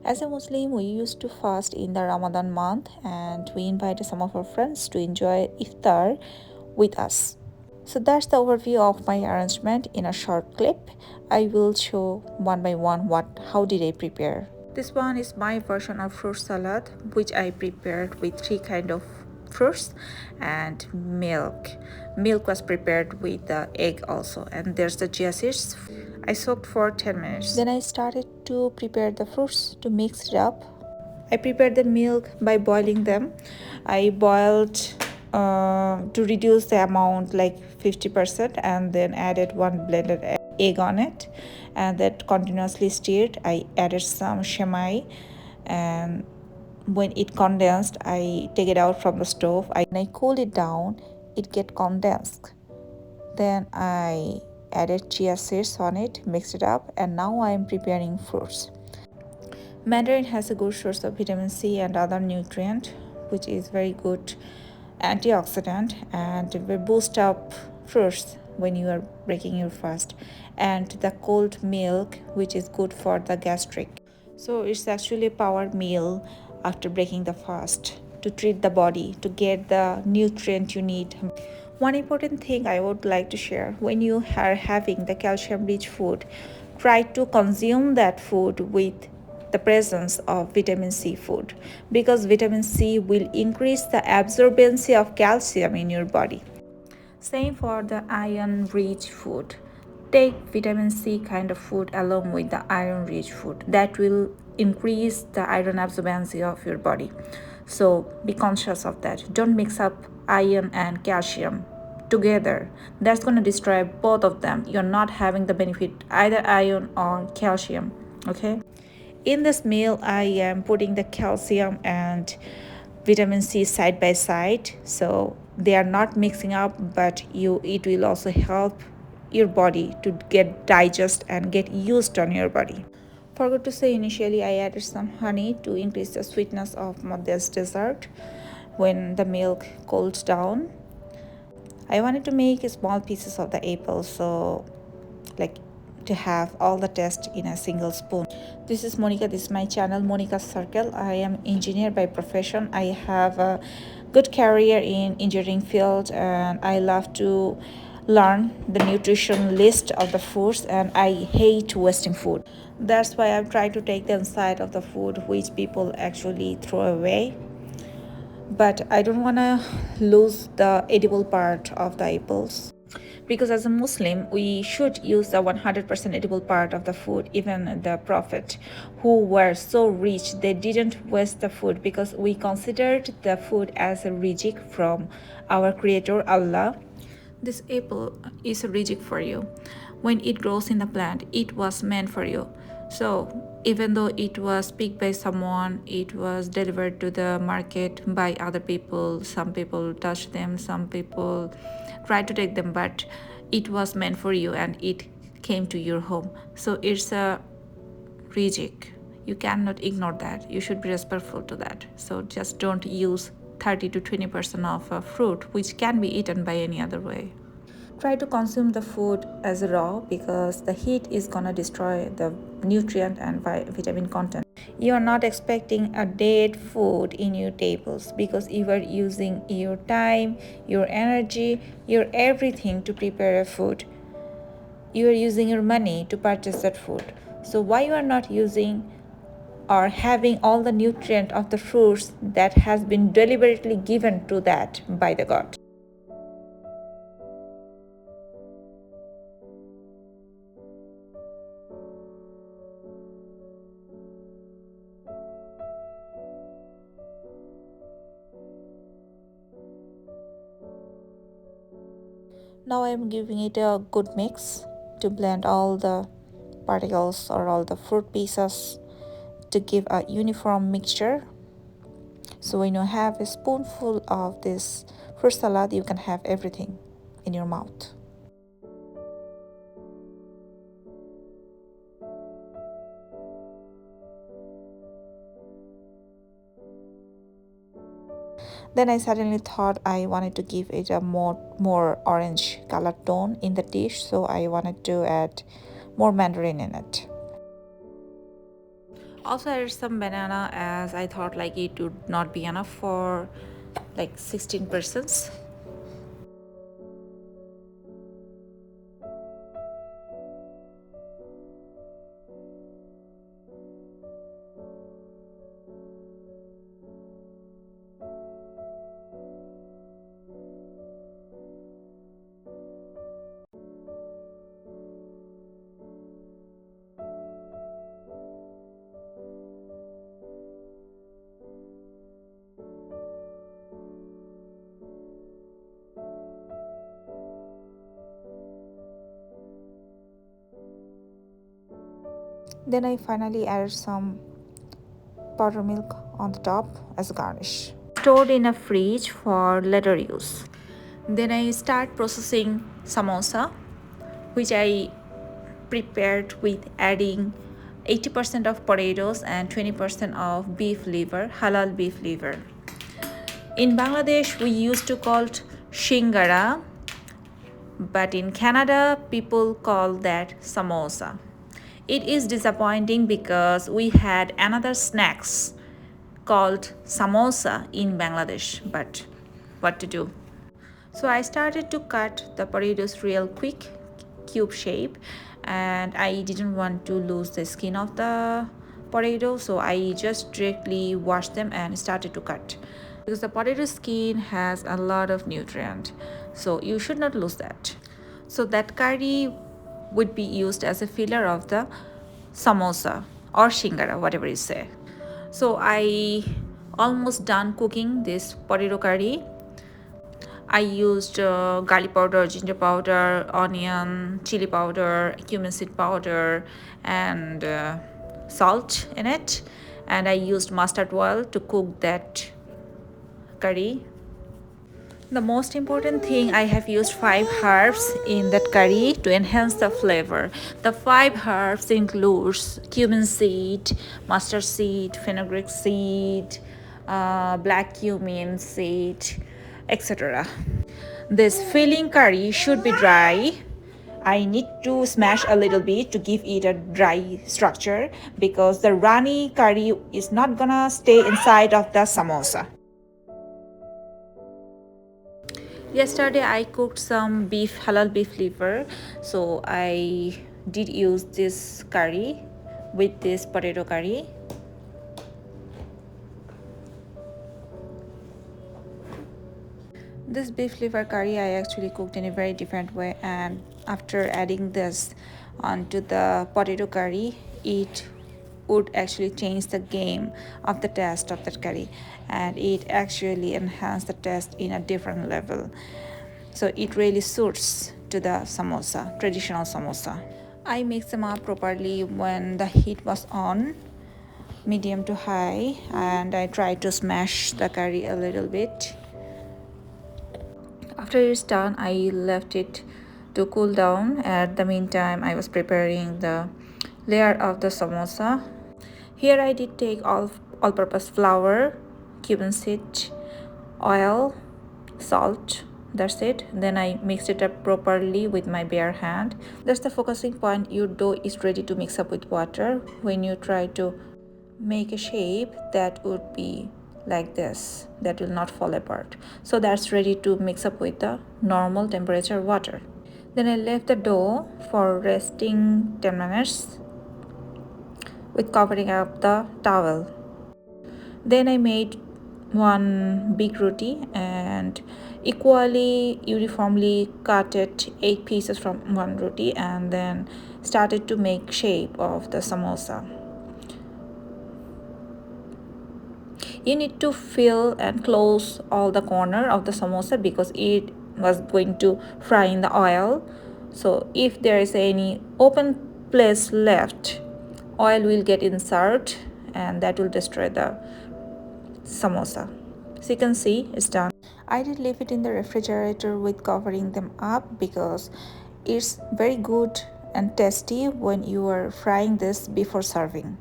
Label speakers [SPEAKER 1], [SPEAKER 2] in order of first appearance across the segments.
[SPEAKER 1] As a Muslim, we used to fast in the Ramadan month and we invited some of our friends to enjoy iftar with us. So that's the overview of my arrangement in a short clip. I will show one by one how did I prepare. This one is my version of fruit salad which I prepared with three kind of fruits and milk. Milk was prepared with the egg also, and there's the chia seeds. I soaked for 10 minutes. Then I started to prepare the fruits to mix it up. I prepared the milk by boiling them. I boiled to reduce the amount like 50% and then added one blended egg on it and that continuously stirred. I added some shemai and when it condensed I take it out from the stove. I cool it down, it get condensed. Then I added chia seeds on it, mixed it up, and now I am preparing fruits. Mandarin has a good source of vitamin C and other nutrient, which is very good antioxidant and will boost up fruits when you are breaking your fast. And the cold milk, which is good for the gastric. So it's actually a power meal after breaking the fast to treat the body to get the nutrient you need. One important thing I would like to share: when you are having the calcium rich food, try to consume that food with the presence of vitamin C food, because vitamin C will increase the absorbency of calcium in your body. Same for the iron rich food. Take vitamin C kind of food along with the iron rich food. That will increase the iron absorbency of your body. So be conscious of that. Don't mix up iron and calcium together. That's going to destroy both of them. You're not having the benefit either iron or calcium. Okay? In this meal, I am putting the calcium and vitamin C side by side, so they are not mixing up, but it will also help your body to get digest and get used on your body. Forgot to say, initially I added some honey to increase the sweetness of this dessert when the milk cools down. I wanted to make small pieces of the apple, so like to have all the taste in a single spoon. This is Monica. This is my channel, Monica's Circle. I am engineer by profession. I have a good career in engineering field and I love to learn the nutrition list of the foods and I hate wasting food. That's why I'm trying to take the inside of the food which people actually throw away, but I don't want to lose the edible part of the apples, because as a Muslim we should use the 100% edible part of the food. Even the prophet who were so rich, they didn't waste the food because we considered the food as a rizq from our creator Allah. This apple is a rizq for you. When it grows in the plant, it was meant for you. So even though it was picked by someone, it was delivered to the market by other people. Some people touch them, some people try to take them, but it was meant for you and it came to your home. So it's a rizq. You cannot ignore that. You should be respectful to that. So just don't use 30 to 20% of a fruit which can be eaten by any other way. Try to consume the food as raw because the heat is gonna destroy the nutrient and vitamin content. You are not expecting a dead food in your tables because you are using your time, your energy, your everything to prepare a food. You are using your money to purchase that food. So why you are not using or having all the nutrient of the fruits that has been deliberately given to that by the God? Now I'm giving it a good mix to blend all the particles or all the fruit pieces to give a uniform mixture. So when you have a spoonful of this fruit salad, you can have everything in your mouth. Then I suddenly thought I wanted to give it a more orange color tone in the dish, so I wanted to add more mandarin in it. Also added some banana as I thought like it would not be enough for like 16 persons. Then I finally added some buttermilk on the top as a garnish. Stored in a fridge for later use. Then I start processing samosa, which I prepared with adding 80% of potatoes and 20% of beef liver, halal beef liver. In Bangladesh, we used to call it shingara, but in Canada, people call that samosa. It is disappointing because we had another snacks called samosa in Bangladesh, but what to do? So I started to cut the potatoes real quick, cube shape, and I didn't want to lose the skin of the potato, so I just directly washed them and started to cut. Because the potato skin has a lot of nutrient, so you should not lose that. So that curry would be used as a filler of the samosa or shingara, whatever you say. So I almost done cooking this potato curry. I used garlic powder, ginger powder, onion, chili powder, cumin seed powder, and salt in it. And I used mustard oil to cook that curry. The most important thing, I have used 5 herbs in that curry to enhance the flavor. The 5 herbs includes cumin seed, mustard seed, fenugreek seed, black cumin seed, etc. This filling curry should be dry. I need to smash a little bit to give it a dry structure because the runny curry is not gonna stay inside of the samosa. Yesterday I cooked some beef, halal beef liver, so I did use this curry with this potato curry. This beef liver curry I actually cooked in a very different way, and after adding this onto the potato curry, it would actually change the game of the taste of that curry, and it actually enhanced the taste in a different level. So it really suits to the samosa, traditional samosa. I mix them up properly when the heat was on, medium to high, and I try to smash the curry a little bit. After it's done, I left it to cool down. At the meantime, I was preparing the layer of the samosa. Here I did take all-purpose flour, cumin seed, oil, salt. That's it. Then I mixed it up properly with my bare hand. That's the focusing point. Your dough is ready to mix up with water. When you try to make a shape that would be like this, that will not fall apart, so that's ready to mix up with the normal temperature water. Then I left the dough for resting 10 minutes with covering up the towel. Then I made one big roti and equally uniformly cut it 8 pieces from one roti, and then started to make shape of the samosa. You need to fill and close all the corner of the samosa because it was going to fry in the oil. So if there is any open place left, oil will get insert and that will destroy the samosa. So you can see it's done. I did leave it in the refrigerator with covering them up because it's very good and tasty when you are frying this before serving.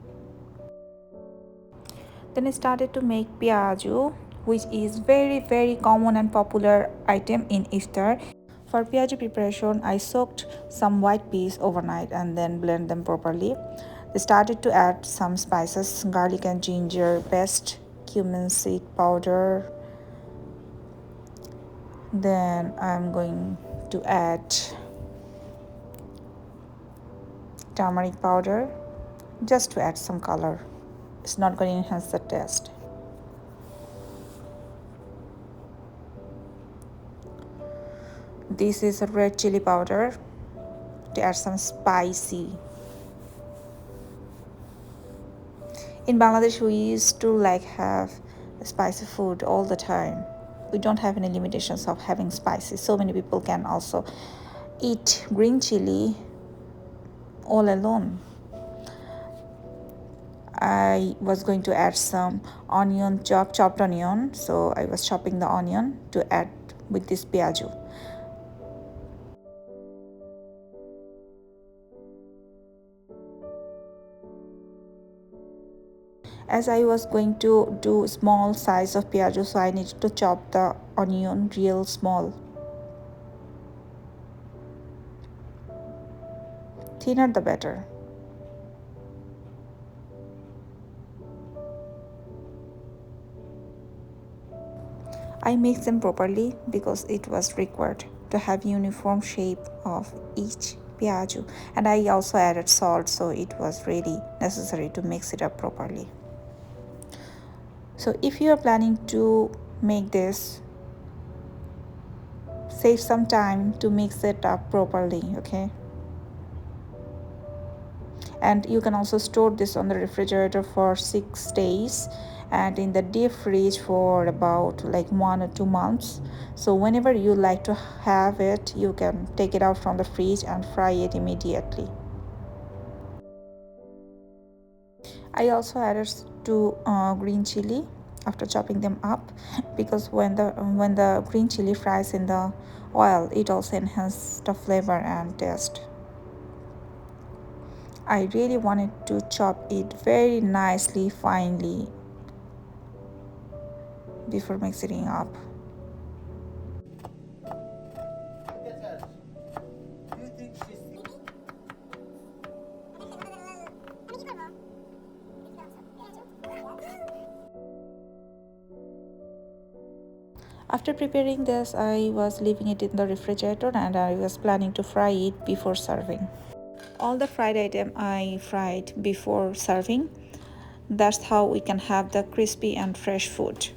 [SPEAKER 1] Then I started to make piaju, which is very common and popular item in Iftar. For piaju preparation, I soaked some white peas overnight and then blend them properly. We started to add some spices, garlic and ginger paste, cumin seed powder. Then I'm going to add turmeric powder just to add some color. It's not going to enhance the taste. This is a red chili powder to add some spicy. In Bangladesh, we used to have spicy food all the time. We don't have any limitations of having spicy. So many people can also eat green chili all alone. I was going to add some onion, chopped onion. So I was chopping the onion to add with this piaju. As I was going to do small size of piaju, so I needed to chop the onion real small. Thinner the better. I mixed them properly because it was required to have uniform shape of each piaju, and I also added salt, so it was really necessary to mix it up properly. So if you are planning to make this, save some time to mix it up properly, okay? And you can also store this on the refrigerator for 6 days and in the deep fridge for about 1 or 2 months. So whenever you like to have it, you can take it out from the fridge and fry it immediately. I also added two green chili after chopping them up, because when the green chili fries in the oil, it also enhances the flavor and taste. I really wanted to chop it very nicely, finely, before mixing up. After preparing this, I was leaving it in the refrigerator and I was planning to fry it before serving. All the fried item I fried before serving. That's how we can have the crispy and fresh food.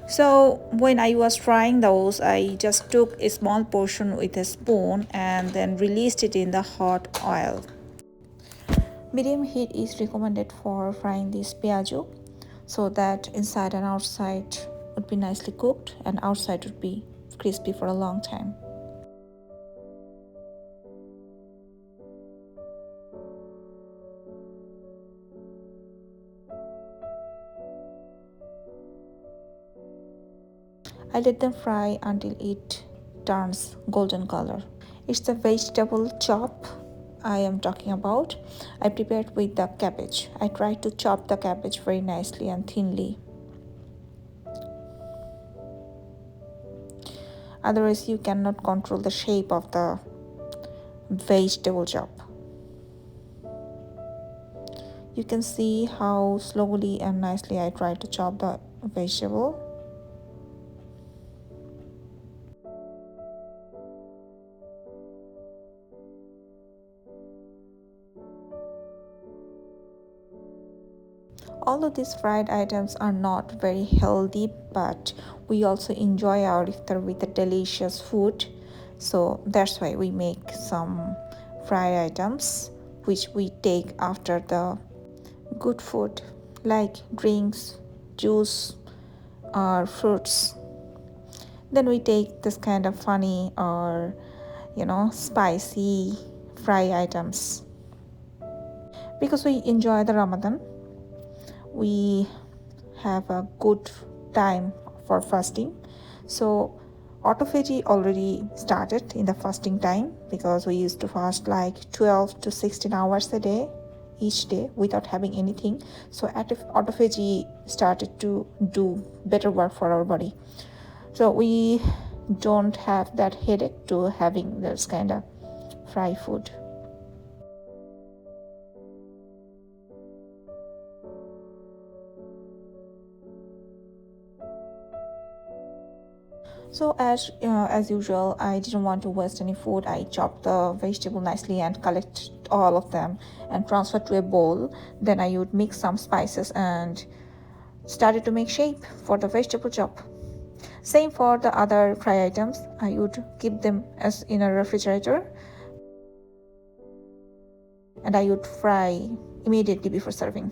[SPEAKER 1] So when I was frying those, I just took a small portion with a spoon and then released it in the hot oil. Medium heat is recommended for frying this piaju, so that inside and outside would be nicely cooked and outside would be crispy for a long time. I let them fry until it turns golden color. It's the vegetable chop I am talking about. I prepared with the cabbage. I tried to chop the cabbage very nicely and thinly. Otherwise, you cannot control the shape of the vegetable chop. You can see how slowly and nicely I tried to chop the vegetable. All of these fried items are not very healthy, but we also enjoy our iftar with the delicious food. So that's why we make some fried items which we take after the good food, like drinks, juice, or fruits. Then we take this kind of funny or spicy fry items. Because we enjoy the Ramadan, we have a good time for fasting. So autophagy already started in the fasting time, because we used to fast 12 to 16 hours a day each day without having anything. So autophagy started to do better work for our body, so we don't have that headache to having this kind of fry food. So as usual, I didn't want to waste any food. I chopped the vegetable nicely and collect all of them and transfer to a bowl. Then I would mix some spices and started to make shape for the vegetable chop. Same for the other fry items. I would keep them as in a refrigerator and I would fry immediately before serving.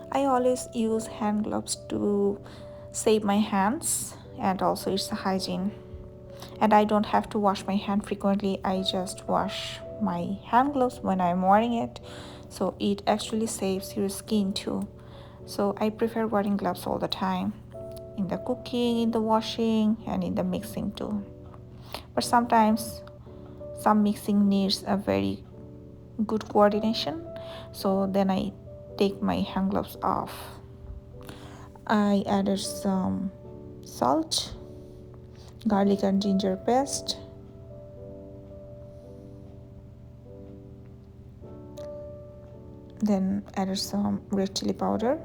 [SPEAKER 1] I always use hand gloves to save my hands and also it's a hygiene. And I don't have to wash my hand frequently. I just wash my hand gloves when I'm wearing it. So it actually saves your skin too. So I prefer wearing gloves all the time in the cooking, in the washing, and in the mixing too. But sometimes some mixing needs a very good coordination. So then I take my hand gloves off. I added some salt, garlic and ginger paste, then added some red chili powder,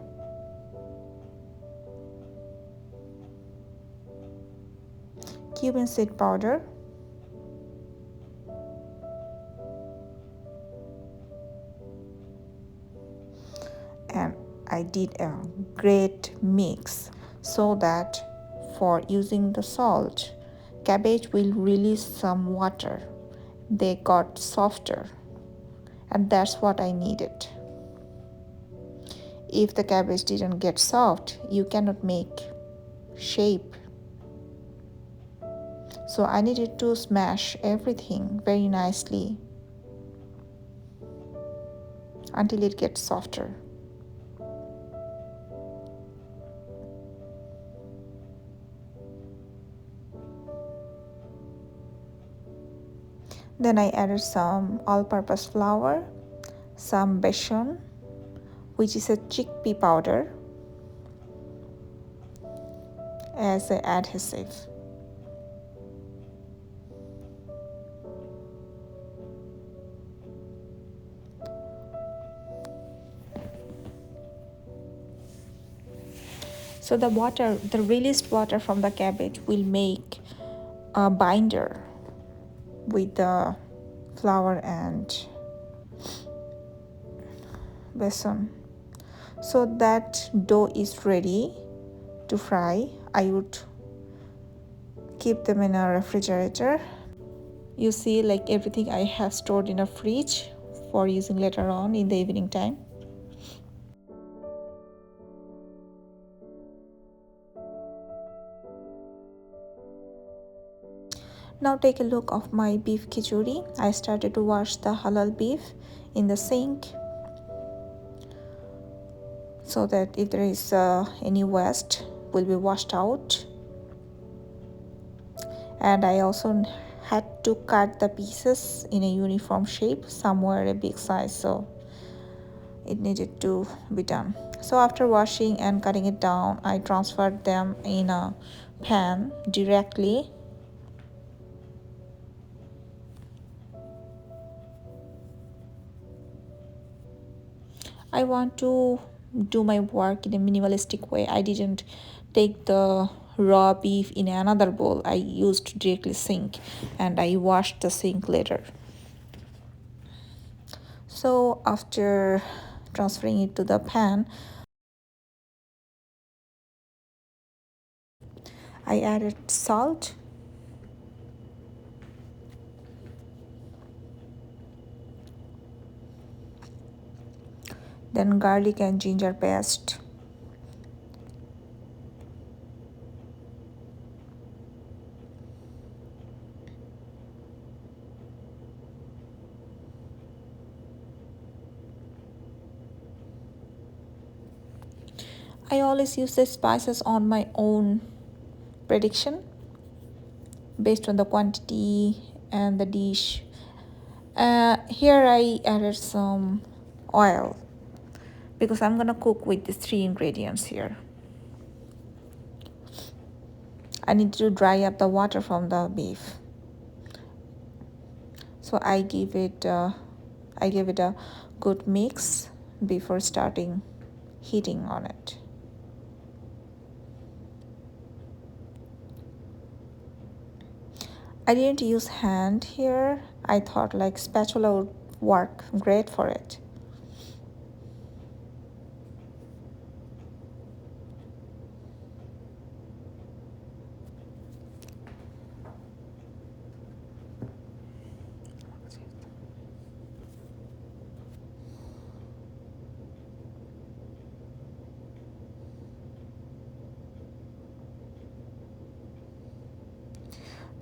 [SPEAKER 1] cumin seed powder, and I did a great mix so that for using the salt, cabbage will release some water. They got softer, and that's what I needed. If the cabbage didn't get soft, you cannot make shape. So I needed to smash everything very nicely until it gets softer. Then I added some all-purpose flour, some besan, which is a chickpea powder, as an adhesive. So the released water from the cabbage will make a binder with the flour and besan. So that dough is ready to fry. I would keep them in a refrigerator. You see, like everything I have stored in a fridge for using later on in the evening time. Now take a look of my beef khichuri. I started to wash the halal beef in the sink so that if there is any waste will be washed out. And I also had to cut the pieces in a uniform shape, somewhere a big size, so it needed to be done. So after washing and cutting it down, I transferred them in a pan directly. I want to do my work in a minimalistic way. I didn't take the raw beef in another bowl. I used directly sink and I washed the sink later. So after transferring it to the pan, I added salt, then garlic and ginger paste. I always use the spices on my own prediction based on the quantity and the dish. Here I added some oil because I'm gonna cook with these three ingredients here. I need to dry up the water from the beef. So I give it a good mix before starting heating on it. I didn't use hand here. I thought like spatula would work great for it.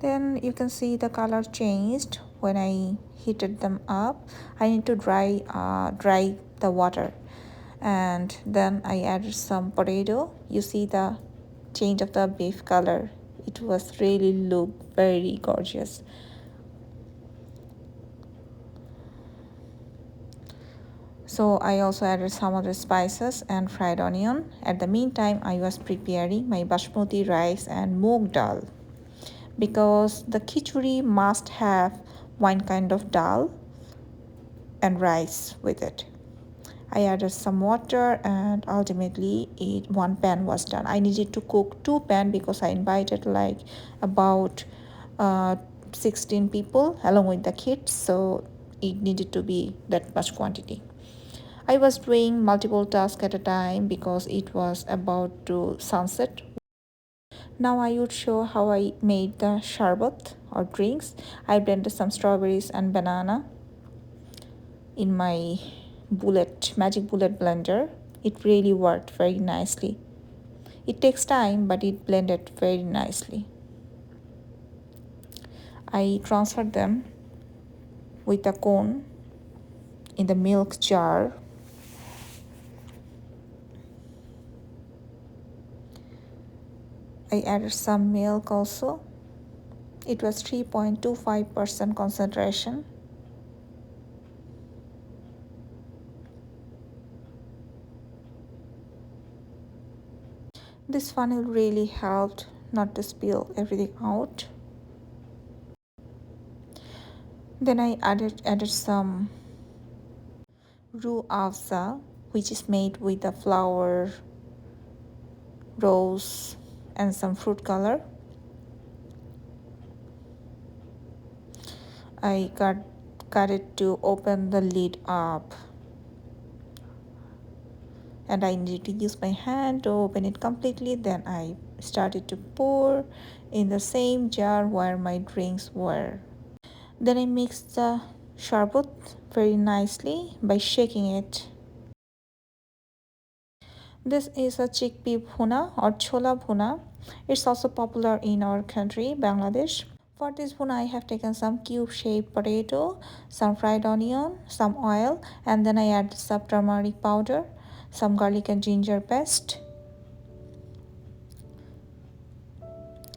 [SPEAKER 1] Then you can see the color changed when I heated them up. I need to dry the water, and then I added some potato. You see the change of the beef color. It was really look very gorgeous. So I also added some other spices and fried onion. At the meantime, I was preparing my basmati rice and moong dal, because the khichdi must have one kind of dal and rice with it. I added some water and ultimately one pan was done. I needed to cook two pan because I invited like about 16 people along with the kids, so it needed to be that much quantity. I was doing multiple tasks at a time because it was about to sunset. Now I would show how I made the sharbat or drinks. I blended some strawberries and banana in my magic bullet blender. It really worked very nicely. It takes time, but it blended very nicely. I transferred them with a cone in the milk jar. I added some milk also. It was 3.25% concentration. This funnel really helped not to spill everything out. Then I added some roux afza, which is made with the flour, rose, and some fruit color. I got it to open the lid up, and I needed to use my hand to open it completely. Then I started to pour in the same jar where my drinks were. Then I mixed the sharbat very nicely by shaking it. This is a chickpea bhuna or chola bhuna. It's also popular in our country, Bangladesh. For this bhuna, I have taken some cube-shaped potato, some fried onion, some oil, and then I add some turmeric powder, some garlic and ginger paste,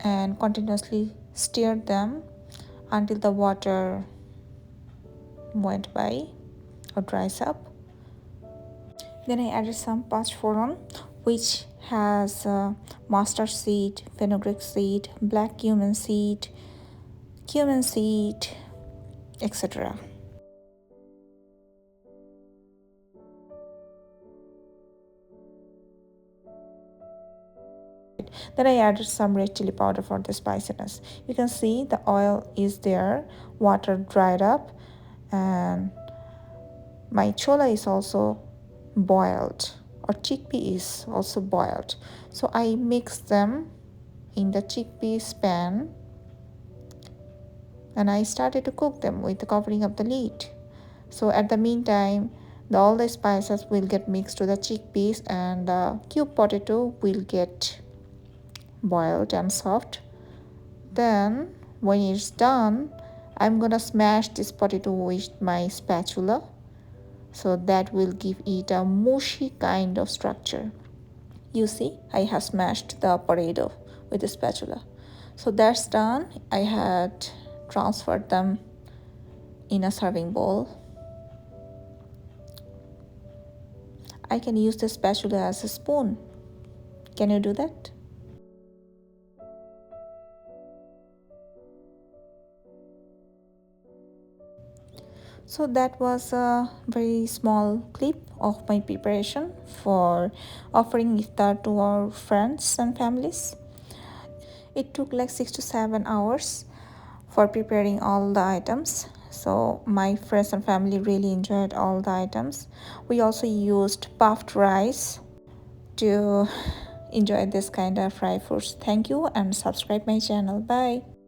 [SPEAKER 1] and continuously stir them until the water went by or dries up. Then I added some pachforon, which has mustard seed, fenugreek seed, black cumin seed, etc. Then I added some red chili powder for the spiciness. You can see the oil is there, water dried up, and my chola is also boiled, or chickpea is also boiled. So I mix them in the chickpeas pan and I started to cook them with the covering of the lid. So at the meantime, all the spices will get mixed to the chickpeas and the cube potato will get boiled and soft. Then when it's done, I'm gonna smash this potato with my spatula, so that will give it a mushy kind of structure. You see, I have smashed the potato with a spatula. So that's done. I had transferred them in a serving bowl. I can use the spatula as a spoon. Can you do that? So that was a very small clip of my preparation for offering iftar to our friends and families. It took like 6 to 7 hours for preparing all the items. So my friends and family really enjoyed all the items. We also used puffed rice to enjoy this kind of fried foods. Thank you and subscribe my channel. Bye.